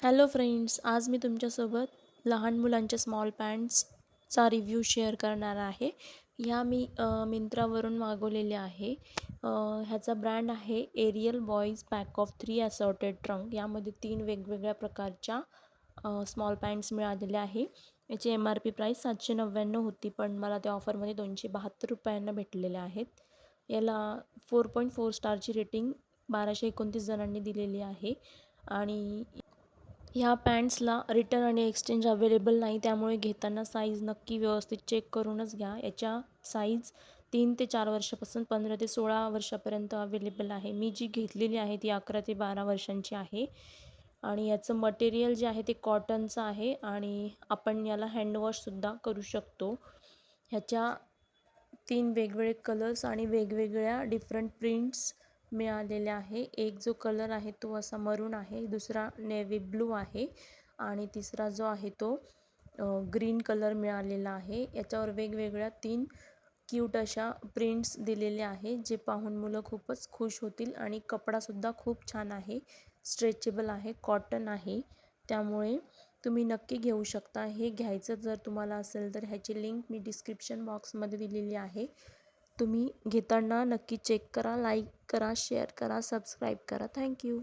Hello friends, आज मी तुमच्यासोबत लहान मुलांच्या स्मॉल पॅन्ट्सचा रिव्ह्यू शेअर करणार आहे. ह्या मी मिंत्रावरून मागवलेल्या आहे. ह्याचा ब्रँड आहे Ariel boys pack of 3 assorted trunk. यामध्ये 3 वेगवेगळ्या प्रकारच्या स्मॉल पॅन्ट्स मिळालेल्या आहे. याची MRP प्राईस 799 होती, पण मला त्या ऑफरमध्ये 272 रुपयांना भेटलेल्या आहेत. याला 4.4 स्टारची रेटिंग 1229 जणांनी दिलेली आहे. आणि ह्या पॅन्ट्सला रिटर्न आणि एक्सचेंज अवेलेबल नाही, त्यामुळे घेताना साईज नक्की व्यवस्थित चेक करूनच घ्या. याच्या साईज 3 ते 4 वर्षापासून 15 ते 16 वर्षापर्यंत अवेलेबल आहे. मी जी घेतलेली आहे ती 11 ते 12 वर्षांची आहे. आणि याचं मटेरियल जे आहे ते कॉटनचं आहे आणि आपण याला हँडवॉशसुद्धा करू शकतो. ह्याच्या 3 वेगवेगळे कलर्स आणि वेगवेगळ्या डिफरंट प्रिंट्स मिळालेल्या आहे. एक जो कलर आहे तो असा मरून आहे, दुसरा नेव्ही ब्लू आहे आणि तिसरा जो आहे तो ग्रीन कलर मिळालेला आहे. याच्यावर वेगवेगळ्या 3 क्यूट अशा प्रिंट्स दिलेल्या आहे, जे पाहून मुलं खूपच खुश होतील. आणि कपडासुद्धा खूप छान आहे, स्ट्रेचेबल आहे, कॉटन आहे, त्यामुळे तुम्ही नक्की घेऊ शकता. हे घ्यायचं जर तुम्हाला असेल तर ह्याची लिंक मी डिस्क्रिप्शन बॉक्समध्ये दिलेली आहे. तुम्ही घेताना नक्की चेक करा, लाईक करा, शेअर करा, सबस्क्राईब करा. थँक्यू.